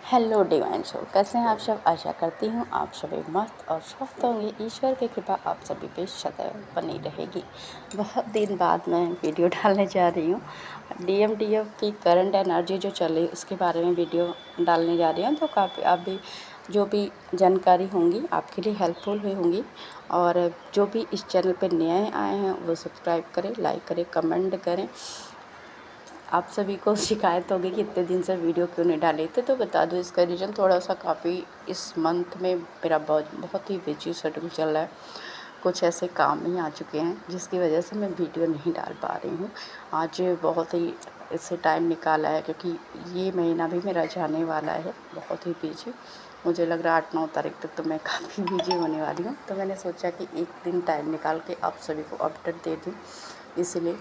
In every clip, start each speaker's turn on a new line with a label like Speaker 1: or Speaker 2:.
Speaker 1: Hello divine show, कैसे हैं आप सब। आशा करती हूँ आप सभी मस्त और स्वस्थ होंगे। ईश्वर की कृपा आप सभी पे सदैव बनी रहेगी। बहुत दिन बाद मैं वीडियो डालने जा रही हूँ। डीएमडीएफ की करंट एनर्जी जो चल रही उसके बारे में वीडियो डालने जा रही हूँ। तो काफ़ी आप भी जो भी जानकारी होंगी आपके लिए हेल्पफुल हुई होंगी। और जो भी इस चैनल पर नए आए हैं वो सब्सक्राइब करें, लाइक करें, कमेंट करें। आप सभी को शिकायत होगी कि इतने दिन से वीडियो क्यों नहीं डाले थे, तो बता दूं इसका रीज़न थोड़ा सा काफ़ी इस मंथ में मेरा बहुत ही बिजी शेड्यूल चल रहा है। कुछ ऐसे काम ही आ चुके हैं जिसकी वजह से मैं वीडियो नहीं डाल पा रही हूँ। आज बहुत ही इससे टाइम निकाला है क्योंकि ये महीना भी मेरा जाने वाला है बहुत ही बिजी। मुझे लग रहा है 8-9 तारीख तक तो मैं काफ़ी बिजी होने वाली हूँ। तो मैंने सोचा कि एक दिन टाइम निकाल के आप सभी को अपडेट दे दूँ, इसलिए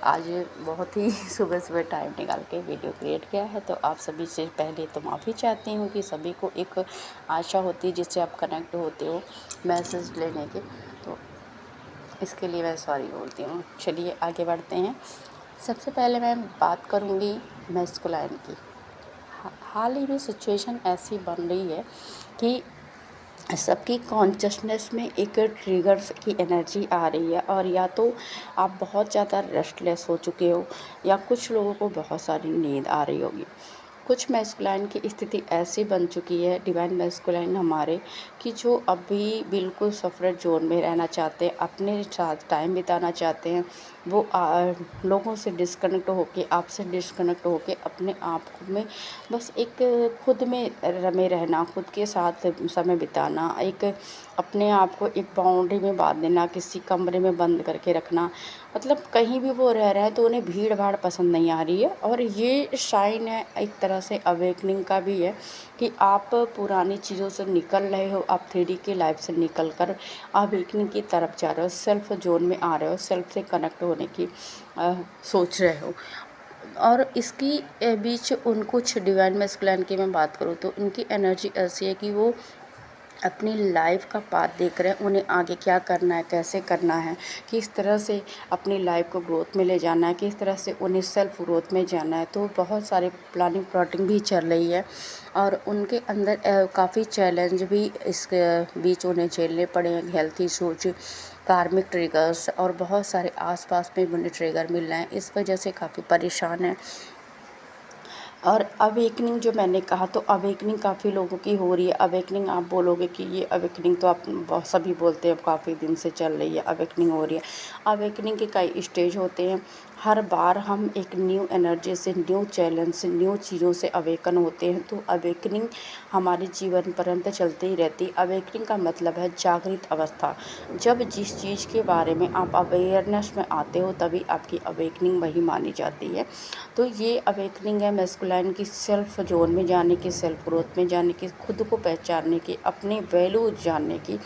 Speaker 1: आज बहुत ही सुबह टाइम निकाल के वीडियो क्रिएट किया है। तो आप सभी से पहले तो माफ़ी चाहती हूँ कि सभी को एक आशा होती है जिससे आप कनेक्ट होते हो मैसेज लेने के, तो इसके लिए मैं सॉरी बोलती हूँ। चलिए आगे बढ़ते हैं। सबसे पहले मैं बात करूँगी मैस्कुलाइन की। हाल ही में सिचुएशन ऐसी बन रही है कि सबकी कॉन्शसनेस में एक ट्रिगर्स की एनर्जी आ रही है। और या तो आप बहुत ज़्यादा रेस्टलेस हो चुके हो या कुछ लोगों को बहुत सारी नींद आ रही होगी। कुछ मैस्कुलाइन की स्थिति ऐसी बन चुकी है, डिवाइन मैस्कुलाइन हमारे, कि जो अभी बिल्कुल सफरेट जोन में रहना चाहते हैं, अपने साथ टाइम बिताना चाहते हैं। वो लोगों से डिस्कनेक्ट होके, आपसे डिस्कनेक्ट होके अपने आप में बस एक खुद में रमे रहना, खुद के साथ समय बिताना, एक अपने आप को एक बाउंड्री में बांध देना, किसी कमरे में बंद करके रखना। मतलब कहीं भी वो रह रहे हैं तो उन्हें भीड़ भाड़ पसंद नहीं आ रही है। और ये साइन है एक तरह से अवेकनिंग का भी है कि आप पुरानी चीज़ों से निकल रहे हो, आप 3D की लाइफ से निकल कर अवेकनिंग की तरफ जा रहे हो, सेल्फ जोन में आ रहे हो, सेल्फ से कनेक्ट होने की सोच रहे हो। और इसकी बीच उन कुछ डिवाइन मैस्कुलाइन की मैं बात करूँ तो इनकी एनर्जी ऐसी है कि वो अपनी लाइफ का पाथ देख रहे हैं, उन्हें आगे क्या करना है, कैसे करना है, किस तरह से अपनी लाइफ को ग्रोथ में ले जाना है, किस तरह से उन्हें सेल्फ ग्रोथ में जाना है। तो बहुत सारे प्लानिंग प्लॉटिंग भी चल रही है और उनके अंदर काफ़ी चैलेंज भी इसके बीच उन्हें झेलने पड़े हैं। हेल्थ इशूज, कार्मिक ट्रिगर्स और बहुत सारे आसपास में उन्हें ट्रिगर मिल रहे हैं, इस वजह से काफ़ी परेशान है। और अवेकनिंग जो मैंने कहा, तो अवेकनिंग काफ़ी लोगों की हो रही है। अवेकनिंग आप बोलोगे कि ये अवेकनिंग तो आप बहुत सभी बोलते हैं काफ़ी दिन से चल रही है, अवेकनिंग हो रही है। अवेकनिंग के कई स्टेज होते हैं। हर बार हम एक न्यू एनर्जी से, न्यू चैलेंज से, न्यू चीज़ों से अवेकन होते हैं। तो अवेकनिंग हमारे जीवन पर्यंत चलती ही रहती है। अवेकनिंग का मतलब है जागृत अवस्था। जब जिस चीज़ के बारे में आप अवेयरनेस में आते हो तभी आपकी अवेकनिंग वही मानी जाती है। तो ये अवेकनिंग है मैस्कुलाइन की, सेल्फ जोन में जाने की, सेल्फ ग्रोथ में जाने की, खुद को पहचानने की, अपनी वैल्यू जानने की।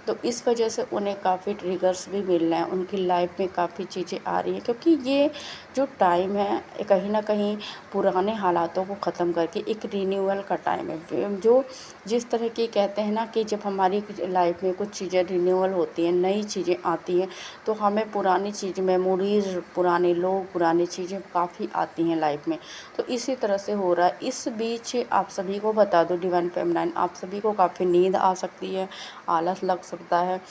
Speaker 1: तो इस वजह से उन्हें काफ़ी ट्रिगर्स भी मिल रहे हैं, उनकी लाइफ में काफ़ी चीज़ें आ रही हैं क्योंकि ये जो टाइम है कहीं ना कहीं पुराने हालातों को ख़त्म करके एक रिन्यूअल का टाइम है। जो जिस तरह की कहते हैं ना कि जब हमारी लाइफ में कुछ चीज़ें रिन्यूअल होती हैं, नई चीज़ें आती हैं, तो हमें पुरानी चीज़, मेमोरीज, पुराने लोग, पुरानी चीज़ें काफ़ी आती हैं लाइफ में। तो इसी तरह से हो रहा है। इस बीच आप सभी को बता दो डिवाइन फेमिनाइन, आप सभी को काफ़ी नींद आ सकती है, आलस लग सकता है,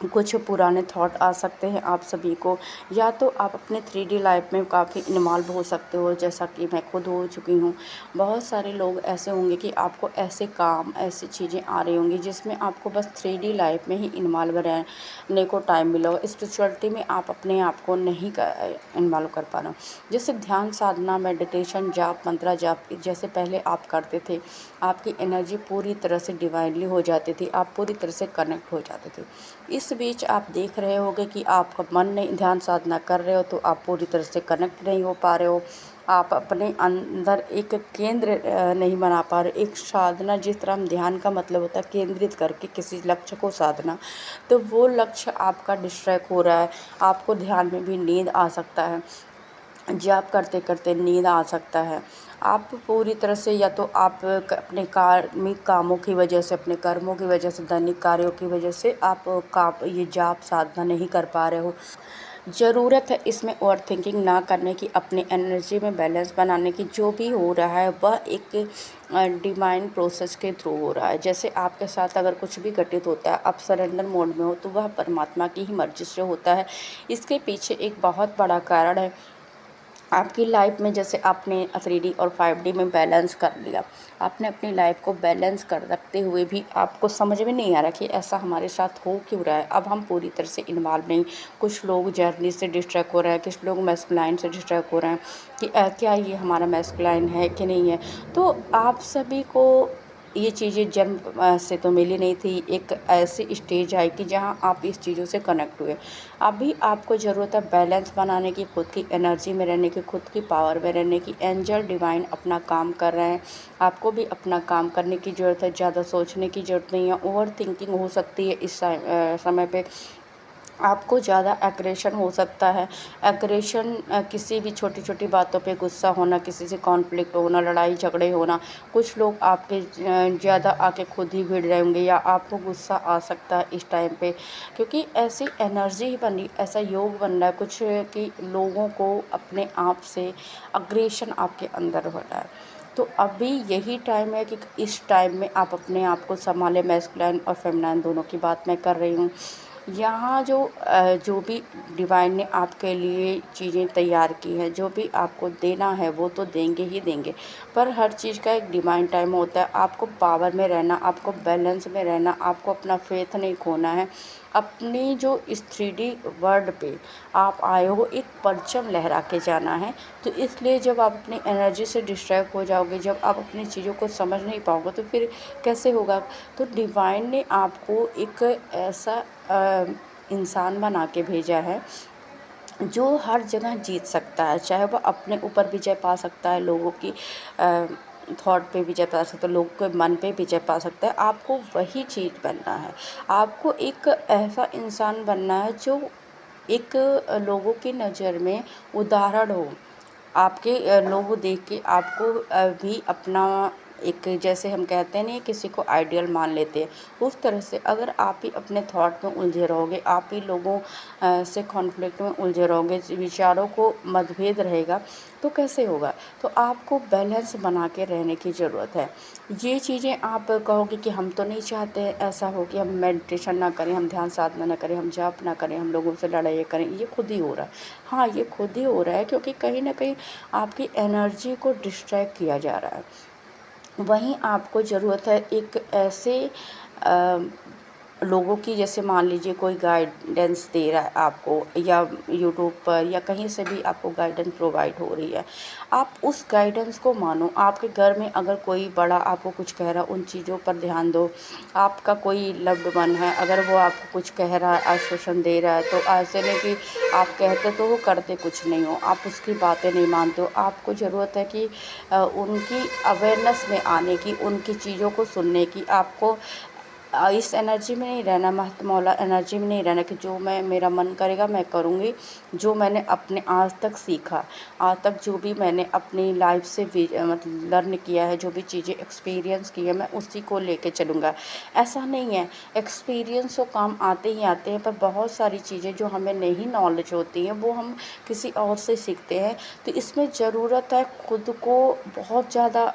Speaker 1: कुछ पुराने थॉट आ सकते हैं आप सभी को, या तो आप अपने 3D लाइफ में काफ़ी इन्वॉल्व हो सकते हो, जैसा कि मैं खुद हो चुकी हूँ। बहुत सारे लोग ऐसे होंगे कि आपको ऐसे काम, ऐसी चीज़ें आ रही होंगी जिसमें आपको बस 3D लाइफ में ही इन्वॉल्व रहने को टाइम मिला हो। स्पिरिचुअलिटी में आप अपने आप को नहीं इन्वॉल्व कर पा रहे हो। जैसे ध्यान साधना, मेडिटेशन, जाप, मंत्रा जाप जैसे पहले आप करते थे, आपकी एनर्जी पूरी तरह से डिवाइनली हो जाती थी, आप पूरी तरह से कनेक्ट हो जाते थे। इस बीच आप देख रहे होगे कि आपका मन नहीं, ध्यान साधना कर रहे हो तो आप पूरी तरह से कनेक्ट नहीं हो पा रहे हो। आप अपने अंदर एक केंद्र नहीं बना पा रहे। एक साधना, जिस तरह हम ध्यान का मतलब होता है केंद्रित करके किसी लक्ष्य को साधना, तो वो लक्ष्य आपका डिस्ट्रैक्ट हो रहा है। आपको ध्यान में भी नींद आ सकता है, जाप करते करते नींद आ सकता है। आप पूरी तरह से, या तो आप अपने कार्मिक कामों की वजह से, अपने कर्मों की वजह से, दैनिक कार्यों की वजह से आप काम, ये जाप साधना नहीं कर पा रहे हो। ज़रूरत है इसमें ओवरथिंकिंग ना करने की, अपनी एनर्जी में बैलेंस बनाने की। जो भी हो रहा है वह एक डिवाइन प्रोसेस के थ्रू हो रहा है। जैसे आपके साथ अगर कुछ भी घटित होता है, आप सरेंडर मोड में हो, तो वह परमात्मा की ही मर्ज़ी से होता है। इसके पीछे एक बहुत बड़ा कारण है आपकी लाइफ में। जैसे आपने 3D और 5D में बैलेंस कर लिया, आपने अपनी लाइफ को बैलेंस कर रखते हुए भी आपको समझ में नहीं आ रहा कि ऐसा हमारे साथ हो क्यों रहा है। अब हम पूरी तरह से इन्वॉल्व नहीं, कुछ लोग जर्नी से डिस्ट्रैक्ट हो रहे हैं, कुछ लोग मैस्कुलाइन से डिस्ट्रैक्ट हो रहे हैं कि क्या ये हमारा मैस्कुलाइन है कि नहीं है। तो आप सभी को ये चीज़ें जन्म से तो मिली नहीं थी। एक ऐसी स्टेज आई कि जहाँ आप इस चीज़ों से कनेक्ट हुए। अभी आपको ज़रूरत है बैलेंस बनाने की, खुद की एनर्जी में रहने की, खुद की पावर में रहने की। एंजल डिवाइन अपना काम कर रहे हैं, आपको भी अपना काम करने की ज़रूरत है। ज़्यादा सोचने की ज़रूरत नहीं है। ओवर थिंकिंग हो सकती है इस समय पे, आपको ज़्यादा एग्रेशन हो सकता है। एग्रेशन किसी भी छोटी छोटी बातों पे गुस्सा होना, किसी से कॉन्फ्लिक्ट होना, लड़ाई झगड़े होना। कुछ लोग आपके ज़्यादा आके खुद ही भिड़ रहे होंगे, या आपको गुस्सा आ सकता है इस टाइम पे, क्योंकि ऐसी एनर्जी ही बन रही, ऐसा योग बन रहा है कुछ कि लोगों को अपने आप से अग्रेशन आपके अंदर हो रहा है। तो अभी यही टाइम है कि इस टाइम में आप अपने आप को संभालें। मैस्कुलाइन और फेमिनाइन दोनों की बात मैं कर रही हूँ। यहाँ जो भी डिवाइन ने आपके लिए चीज़ें तैयार की हैं, जो भी आपको देना है वो तो देंगे ही देंगे, पर हर चीज़ का एक डिवाइन टाइम होता है। आपको पावर में रहना, आपको बैलेंस में रहना, आपको अपना फेथ नहीं खोना है। अपनी जो इस 3D वर्ल्ड पे आप आए हो, एक परचम लहरा के जाना है। तो इसलिए जब आप अपनी एनर्जी से डिस्ट्रैक्ट हो जाओगे, जब आप अपनी चीज़ों को समझ नहीं पाओगे, तो फिर कैसे होगा। तो डिवाइन ने आपको एक ऐसा इंसान बना के भेजा है जो हर जगह जीत सकता है। चाहे वह अपने ऊपर विजय पा सकता है, लोगों की थॉट पे विजय पा सकता है, लोगों के मन पे विजय पा सकता है। आपको वही चीज़ बनना है। आपको एक ऐसा इंसान बनना है जो एक लोगों की नज़र में उदाहरण हो। आपके लोग देख के आपको भी अपना एक, जैसे हम कहते हैं ना, किसी को आइडियल मान लेते हैं, उस तरह से अगर आप ही अपने थॉट में उलझे रहोगे, आप ही लोगों से कॉन्फ्लिक्ट में उलझे रहोगे, विचारों को मतभेद रहेगा, तो कैसे होगा। तो आपको बैलेंस बना के रहने की ज़रूरत है। ये चीज़ें आप कहोगे कि हम तो नहीं चाहते हैं ऐसा हो कि हम मेडिटेशन ना करें, हम ध्यान साधना ना करें, हम जाप ना करें, हम लोगों से लड़ाई करें। ये खुद ही हो रहा है। हाँ, ये खुद ही हो रहा है, क्योंकि कहीं ना कहीं आपकी एनर्जी को डिस्ट्रैक्ट किया जा रहा है। वहीं आपको ज़रूरत है एक ऐसे अ, लोगों की, जैसे मान लीजिए कोई गाइडेंस दे रहा है आपको, या यूट्यूब पर या कहीं से भी आपको गाइडेंस प्रोवाइड हो रही है, आप उस गाइडेंस को मानो। आपके घर में अगर कोई बड़ा आपको कुछ कह रहा है, उन चीज़ों पर ध्यान दो। आपका कोई लव्ड वन है, अगर वो आपको कुछ कह रहा है, आश्वासन दे रहा है, तो ऐसे नहीं कि आप कहते तो वो करते कुछ नहीं हो, आप उसकी बातें नहीं मानते हो। आपको ज़रूरत है कि उनकी अवेयरनेस में आने की, उनकी चीज़ों को सुनने की। आपको इस एनर्जी में नहीं रहना, महत्व एनर्जी में नहीं रहना कि जो मैं, मेरा मन करेगा मैं करूँगी। जो मैंने अपने आज तक सीखा, आज तक जो भी मैंने अपनी लाइफ से मतलब लर्न किया है, जो भी चीज़ें एक्सपीरियंस की है, मैं उसी को लेके चलूँगा। ऐसा नहीं है, एक्सपीरियंस तो काम आते ही आते हैं, पर बहुत सारी चीज़ें जो हमें नहीं नॉलेज होती हैं, वो हम किसी और से सीखते हैं। तो इसमें ज़रूरत है खुद को बहुत ज़्यादा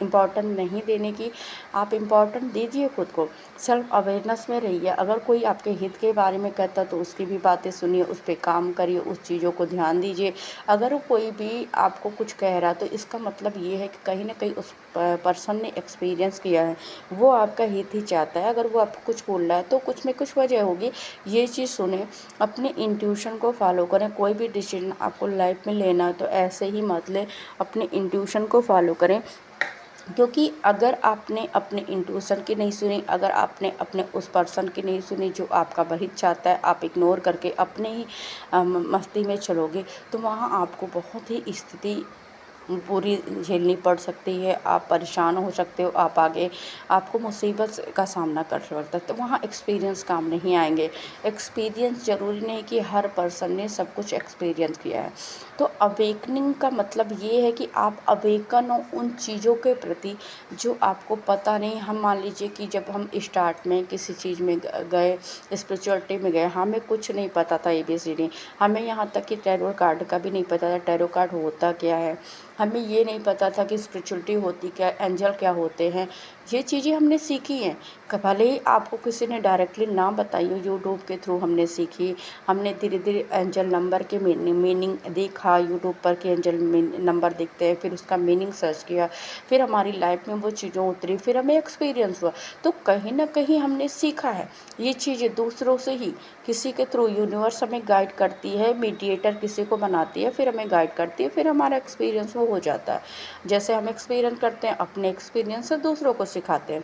Speaker 1: इम्पॉर्टेंट नहीं देने की। आप इम्पॉर्टेंट दीजिए खुद को, सेल्फ अवेयरनेस में रहिए। अगर कोई आपके हित के बारे में कहता है तो उसकी भी बातें सुनिए, उस पे काम करिए, उस चीज़ों को ध्यान दीजिए। अगर कोई भी आपको कुछ कह रहा है तो इसका मतलब ये है कि कहीं ना कहीं उस पर्सन ने एक्सपीरियंस किया है, वो आपका हित ही चाहता है। अगर वो आपको कुछ बोल रहा है तो कुछ में कुछ वजह होगी। ये चीज़ सुने, अपने इंट्यूशन को फॉलो करें। कोई भी डिसीजन आपको लाइफ में लेना है तो ऐसे ही मत लें, अपने इंट्यूशन को फॉलो करें। क्योंकि अगर आपने अपने इंट्यूशन की नहीं सुनी, अगर आपने अपने उस पर्सन की नहीं सुनी जो आपका हित चाहता है, आप इग्नोर करके अपने ही मस्ती में चलोगे, तो वहाँ आपको बहुत ही स्थिति पूरी झेलनी पड़ सकती है। आप परेशान हो सकते हो, आप आगे आपको मुसीबत का सामना कर सकते हैं। तो वहाँ एक्सपीरियंस काम नहीं आएंगे। एक्सपीरियंस ज़रूरी नहीं कि हर पर्सन ने सब कुछ एक्सपीरियंस किया है। तो अवेकनिंग का मतलब ये है कि आप अवेकन हो उन चीज़ों के प्रति जो आपको पता नहीं। हम मान लीजिए कि जब हम स्टार्ट में किसी चीज़ में गए, स्पिरिचुअलिटी में गए, हमें कुछ नहीं पता था ABCD, हमें यहाँ तक कि टैरो कार्ड का भी नहीं पता था, टैरो कार्ड होता क्या है, हमें ये नहीं पता था कि स्पिरिचुअलिटी होती क्या, एंजल क्या होते हैं। ये चीज़ें हमने सीखी हैं, भले ही आपको किसी ने डायरेक्टली ना बताई हो, यूट्यूब के थ्रू हमने सीखी। हमने धीरे धीरे एंजल नंबर के मीनिंग देखा यूट्यूब पर कि एंजल नंबर दिखते हैं, फिर उसका मीनिंग सर्च किया, फिर हमारी लाइफ में वो चीज़ें उतरी, फिर हमें एक्सपीरियंस हुआ। तो कहीं ना कहीं हमने सीखा है ये चीज़ें दूसरों से ही, किसी के थ्रू। यूनिवर्स हमें गाइड करती है, मीडिएटर किसी को बनाती है, फिर हमें गाइड करती है, फिर हमारा एक्सपीरियंस वो हो जाता है। जैसे हम एक्सपीरियंस करते हैं, अपने एक्सपीरियंस से दूसरों को सिखाते हैं।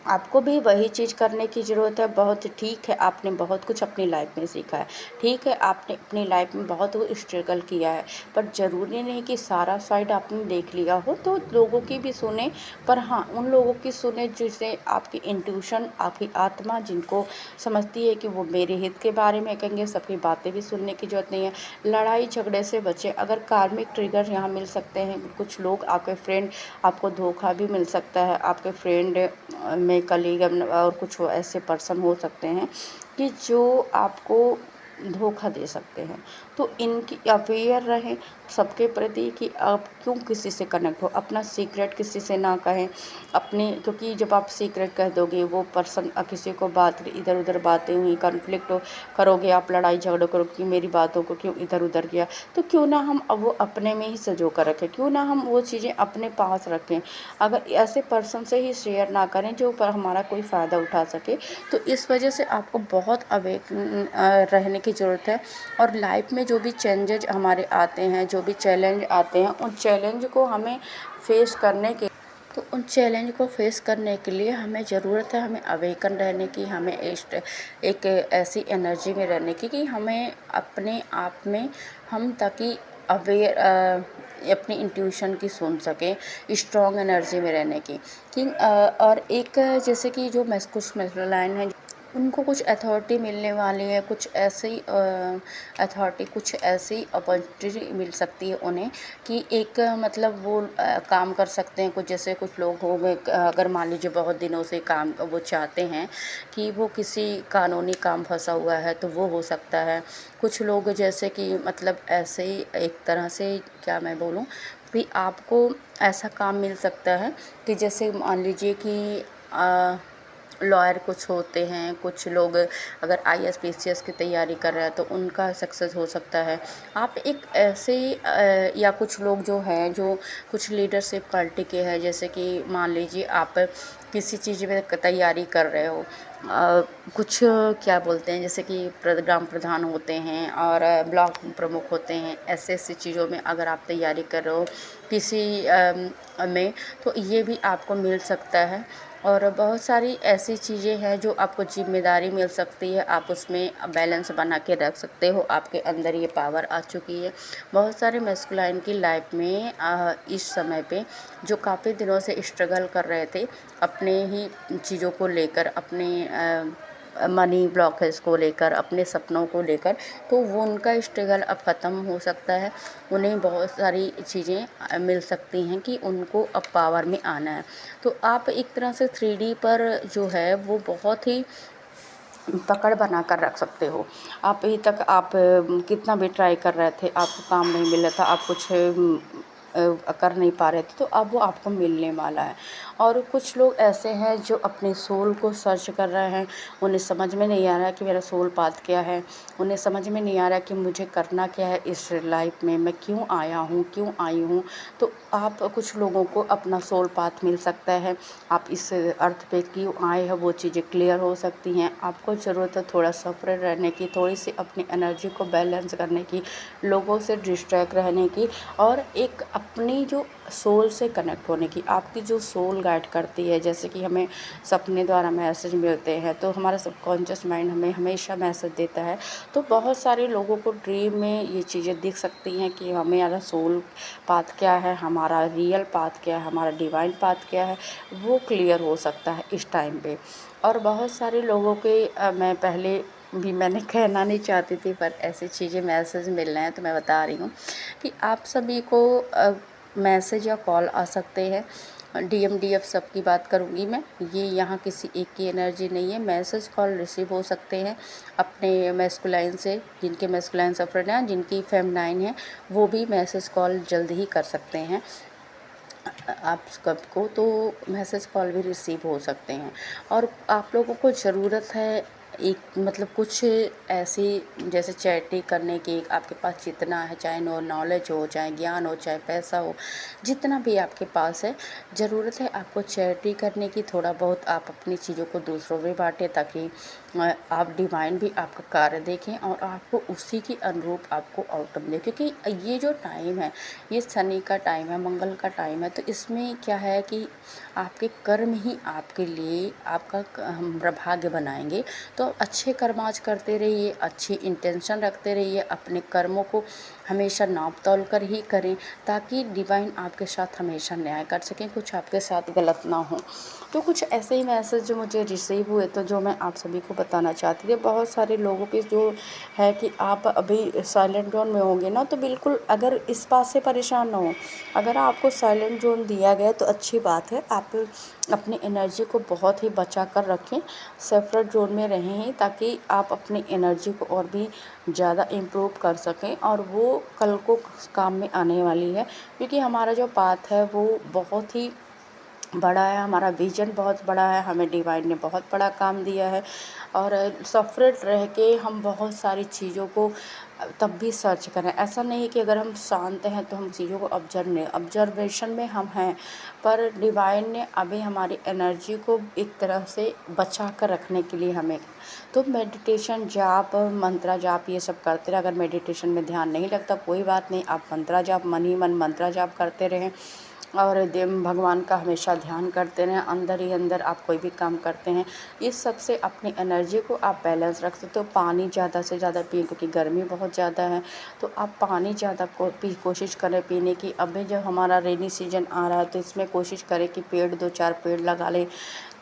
Speaker 1: आपको भी वही चीज़ करने की ज़रूरत है। बहुत ठीक है, आपने बहुत कुछ अपनी लाइफ में सीखा है, ठीक है, आपने अपनी लाइफ में बहुत स्ट्रगल किया है, पर ज़रूरी नहीं कि सारा साइड आपने देख लिया हो। तो लोगों की भी सुने, पर हाँ, उन लोगों की सुने जिसे आपकी इंट्यूशन, आपकी आत्मा जिनको समझती है कि वो मेरे हित के बारे में कहेंगे। सबकी बातें भी सुनने की ज़रूरत नहीं है। लड़ाई झगड़े से बचें। अगर कार्मिक ट्रिगर यहाँ मिल सकते हैं, कुछ लोग आपके फ्रेंड, आपको धोखा भी मिल सकता है। आपके फ्रेंड में कलीग और कुछ ऐसे पर्सन हो सकते हैं कि जो आपको धोखा दे सकते हैं। तो इनकी अवेयर रहें सबके प्रति कि आप क्यों किसी से कनेक्ट हो। अपना सीक्रेट किसी से ना कहें अपने, क्योंकि जब आप सीक्रेट कह दोगे, वो पर्सन किसी को बात, इधर उधर बातें हुई, कन्फ्लिक्ट करोगे, आप लड़ाई झगड़ो करोगे कि मेरी बातों को क्यों इधर उधर किया। तो क्यों ना हम अब वो अपने में ही सजो कर रखें, क्यों ना हम वो चीज़ें अपने पास रखें। अगर ऐसे पर्सन से ही शेयर ना करें जो पर हमारा कोई फ़ायदा उठा सके। तो इस वजह से आपको बहुत अवेक रहने की ज़रूरत है। और लाइफ में जो भी चेंजेज हमारे आते हैं, जो भी चैलेंज आते हैं, उन चैलेंज को हमें फेस करने के, तो उन चैलेंज को फेस करने के लिए हमें ज़रूरत है, हमें अवेकन रहने की, हमें एक ऐसी एनर्जी में रहने की कि हमें अपने आप में हम ताकि अवेयर अपनी इंट्यूशन की सुन सकें, स्ट्रॉन्ग एनर्जी में रहने की कि और एक जैसे कि जो कुछ लाइन है, उनको कुछ अथॉरिटी मिलने वाली है, कुछ ऐसी अथॉरिटी, कुछ ऐसी अपॉर्चुनिटी मिल सकती है उन्हें कि एक मतलब वो काम कर सकते हैं। कुछ जैसे कुछ लोग हो गए, अगर मान लीजिए बहुत दिनों से काम वो चाहते हैं कि वो किसी कानूनी काम फंसा हुआ है, तो वो हो सकता है। कुछ लोग जैसे कि मतलब ऐसे ही एक तरह से, क्या मैं बोलूँ, भी आपको ऐसा काम मिल सकता है कि जैसे मान लीजिए कि लॉयर कुछ होते हैं, कुछ लोग अगर IAS PCS की तैयारी कर रहे हैं तो उनका सक्सेस हो सकता है। आप एक ऐसे या कुछ लोग जो हैं, जो कुछ लीडरशिप क्वालिटी के हैं, जैसे कि मान लीजिए आप किसी चीज़ में तैयारी कर रहे हो, कुछ क्या बोलते हैं, जैसे कि ग्राम प्रधान होते हैं और ब्लॉक प्रमुख होते हैं, ऐसे ऐसी चीज़ों में अगर आप तैयारी कर रहे हो किसी में, तो ये भी आपको मिल सकता है। और बहुत सारी ऐसी चीज़ें हैं जो आपको जिम्मेदारी मिल सकती है, आप उसमें बैलेंस बना के रख सकते हो, आपके अंदर ये पावर आ चुकी है। बहुत सारे मैस्कुलाइन की लाइफ में इस समय पे जो काफ़ी दिनों से स्ट्रगल कर रहे थे अपने ही चीज़ों को लेकर, अपने मनी ब्लॉकेज को लेकर, अपने सपनों को लेकर, तो वो उनका स्ट्रगल अब ख़त्म हो सकता है। उन्हें बहुत सारी चीज़ें मिल सकती हैं कि उनको अब पावर में आना है। तो आप एक तरह से 3D पर जो है वो बहुत ही पकड़ बना कर रख सकते हो। आप अभी तक आप कितना भी ट्राई कर रहे थे, आपको काम नहीं मिल रहा था, आप कुछ कर नहीं पा रहे थे, तो अब वो आपको मिलने वाला है। और कुछ लोग ऐसे हैं जो अपने सोल को सर्च कर रहे हैं, उन्हें समझ में नहीं आ रहा है कि मेरा सोल पाथ क्या है, उन्हें समझ में नहीं आ रहा है कि मुझे करना क्या है इस लाइफ में, मैं क्यों आया हूँ, क्यों आई हूँ। तो आप कुछ लोगों को अपना सोल पाथ मिल सकता है, आप इस अर्थ पे क्यों आए हैं वो चीज़ें क्लियर हो सकती हैं। आपको ज़रूरत है थोड़ा सफ़र रहने की, थोड़ी सी अपनी एनर्जी को बैलेंस करने की, लोगों से डिस्ट्रैक्ट रहने की, और एक अपनी जो सोल से कनेक्ट होने की। आपकी जो सोल गाइड करती है, जैसे कि हमें सपने द्वारा मैसेज मिलते हैं, तो हमारा सबकॉन्शियस माइंड हमें हमेशा मैसेज देता है। तो बहुत सारे लोगों को ड्रीम में ये चीज़ें दिख सकती हैं कि हमारा सोल पाथ क्या है, हमारा रियल पाथ क्या है, हमारा डिवाइन पाथ क्या है, वो क्लियर हो सकता है इस टाइम पे। और बहुत सारे लोगों के मैं पहले भी मैंने कहना नहीं चाहती थी, पर ऐसी चीज़ें मैसेज मिल रहे हैं तो मैं बता रही हूँ कि आप सभी को मैसेज या कॉल आ सकते हैं। डीएम डीएफ सबकी बात करूँगी मैं, ये यहाँ किसी एक की एनर्जी नहीं है। मैसेज कॉल रिसीव हो सकते हैं अपने मैस्कुलाइन से, जिनके मैस्कुलाइन सफर हैं, जिनकी फेमनाइन है, वो भी मैसेज कॉल जल्द ही कर सकते हैं। आप सबको तो मैसेज कॉल भी रिसीव हो सकते हैं। और आप लोगों को ज़रूरत है एक मतलब कुछ ऐसी जैसे चैरिटी करने की, आपके पास जितना है, चाहे नॉलेज हो, चाहे ज्ञान हो, चाहे पैसा हो, जितना भी आपके पास है, ज़रूरत है आपको चैरिटी करने की। थोड़ा बहुत आप अपनी चीज़ों को दूसरों में बांटें, ताकि आप डिवाइन भी आपका कार्य देखें और आपको उसी के अनुरूप आपको आउटकम दें। क्योंकि ये जो टाइम है, ये शनि का टाइम है, मंगल का टाइम है, तो इसमें क्या है कि आपके कर्म ही आपके लिए आपका भाग्य बनाएंगे। तो अच्छे कर्म आज करते रहिए, अच्छी इंटेंशन रखते रहिए, अपने कर्मों को हमेशा नाप तोल कर ही करें, ताकि डिवाइन आपके साथ हमेशा न्याय कर सकें, कुछ आपके साथ गलत ना हो। तो कुछ ऐसे ही मैसेज जो मुझे रिसीव हुए, तो जो मैं आप सभी को बताना चाहती थी। बहुत सारे लोगों पे जो है कि आप अभी साइलेंट जोन में होंगे ना, तो बिल्कुल अगर इस बात से परेशान ना हो, अगर आपको साइलेंट जोन दिया गया तो अच्छी बात है। आप अपनी एनर्जी को बहुत ही बचा कर रखें, सेपरेट जोन में रहें, ताकि आप अपनी एनर्जी को और भी ज़्यादा इम्प्रूव कर सकें और वो कल को काम में आने वाली है। क्योंकि हमारा जो पाथ है वो बहुत ही बड़ा है, हमारा विजन बहुत बड़ा है, हमें डिवाइन ने बहुत बड़ा काम दिया है। और सेपरेट रह के हम बहुत सारी चीज़ों को तब भी सर्च करें। ऐसा नहीं है कि अगर हम शांत हैं तो हम चीज़ों को ऑब्जर्वेशन में हम हैं, पर डिवाइन ने अभी हमारी एनर्जी को एक तरह से बचा कर रखने के लिए हमें तो मेडिटेशन, जाप, मंत्रा जाप ये सब करते रहे। अगर मेडिटेशन में ध्यान नहीं लगता कोई बात नहीं, आप मंत्रा जाप, मन ही मन मंत्रा जाप करते रहें और भगवान का हमेशा ध्यान करते रहें। अंदर ही अंदर आप कोई भी काम करते हैं, इस सब से अपनी एनर्जी को आप बैलेंस रख सकते हो। पानी ज़्यादा से ज़्यादा पिए, क्योंकि गर्मी बहुत ज़्यादा है, तो आप पानी ज़्यादा कोशिश करें पीने की। अभी जब हमारा रेनी सीजन आ रहा है, तो इसमें कोशिश करें कि पेड़ 2-4 पेड़ लगा लें।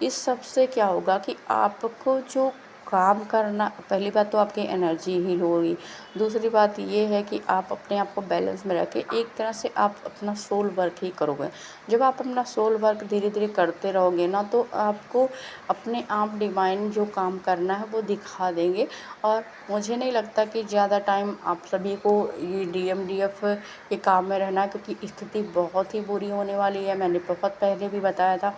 Speaker 1: इस सब से क्या होगा कि आपको जो काम करना, पहली बात तो आपकी एनर्जी हील होगी, दूसरी बात ये है कि आप अपने आप को बैलेंस में रखें। एक तरह से आप अपना सोल वर्क ही करोगे। जब आप अपना सोल वर्क धीरे धीरे करते रहोगे ना, तो आपको अपने आप डिवाइन जो काम करना है वो दिखा देंगे। और मुझे नहीं लगता कि ज़्यादा टाइम आप सभी को ये डीएम डीएफ के काम में रहना है, क्योंकि स्थिति बहुत ही बुरी होने वाली है। मैंने बहुत पहले भी बताया था,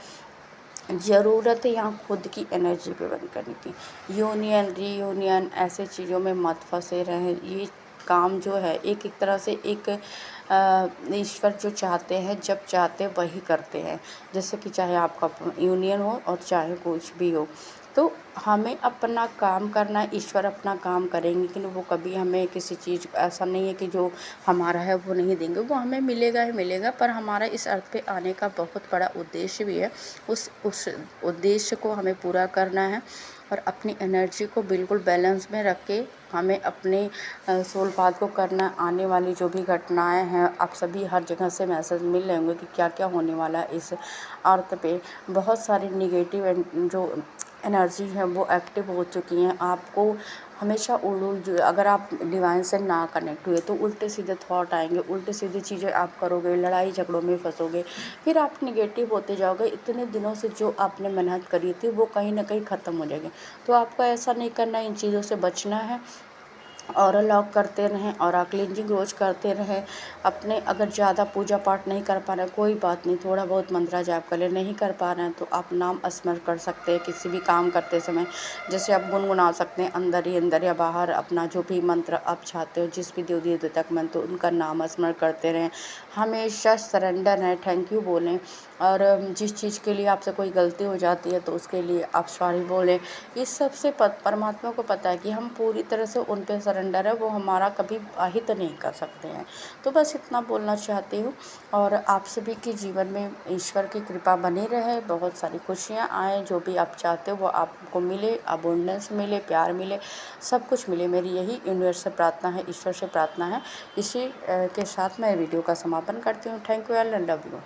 Speaker 1: ज़रूरत है यहाँ खुद की एनर्जी पे बंद करने की। यूनियन रीयूनियन ऐसे चीज़ों में मत फंसे रहें। ये काम जो है एक एक तरह से एक ईश्वर जो चाहते हैं, जब चाहते हैं वही करते हैं। जैसे कि चाहे आपका यूनियन हो और चाहे कुछ भी हो, तो हमें अपना काम करना है, ईश्वर अपना काम करेंगे, लेकिन वो कभी हमें किसी चीज़, ऐसा नहीं है कि जो हमारा है वो नहीं देंगे, वो हमें मिलेगा ही मिलेगा। पर हमारा इस अर्थ पे आने का बहुत बड़ा उद्देश्य भी है, उस उद्देश्य को हमें पूरा करना है। और अपनी एनर्जी को बिल्कुल बैलेंस में रख के हमें अपने सोल पाथ को करना है। आने वाली जो भी घटनाएं हैं, आप सभी हर जगह से मैसेज मिल रहे होंगे कि क्या क्या होने वाला है इस अर्थ पे। बहुत सारी निगेटिव जो एनर्जी है वो एक्टिव हो चुकी हैं। आपको हमेशा अगर आप डिवाइन से ना कनेक्ट हुए तो उल्टे सीधे थॉट आएंगे, उल्टे सीधे चीज़ें आप करोगे, लड़ाई झगड़ों में फंसोगे, फिर आप निगेटिव होते जाओगे। इतने दिनों से जो आपने मेहनत करी थी वो कहीं ना कहीं ख़त्म हो जाएगी। तो आपको ऐसा नहीं करना, इन चीज़ों से बचना है। और लॉक करते रहें और क्लींजिंग रोज़ करते रहें। अपने अगर ज़्यादा पूजा पाठ नहीं कर पा रहे हैं कोई बात नहीं, थोड़ा बहुत मंत्रा जाप कर लें। नहीं कर पा रहे हैं तो आप नाम स्मरण कर सकते हैं किसी भी काम करते समय। जैसे आप गुनगुना सकते हैं अंदर ही अंदर या बाहर, अपना जो भी मंत्र आप चाहते हो, जिस भी देवी देवता मंत्र, उनका नाम स्मरण करते रहें। हमेशा सरेंडर रहें, थैंक यू बोलें। और जिस चीज़ के लिए आपसे कोई गलती हो जाती है तो उसके लिए आप सॉरी बोलें। इस सब से परमात्मा को पता है कि हम पूरी तरह से उन पे सरेंडर है, वो हमारा कभी अहित नहीं कर सकते हैं। तो बस इतना बोलना चाहती हूँ। और आप सभी के जीवन में ईश्वर की कृपा बनी रहे, बहुत सारी खुशियाँ आए, जो भी आप चाहते हो वो आपको मिले, अबंडेंस मिले, प्यार मिले, सब कुछ मिले। मेरी यही यूनिवर्स से प्रार्थना है, ईश्वर से प्रार्थना है। इसी के साथ मैं वीडियो का समापन करती हूँ। Thank you and love you.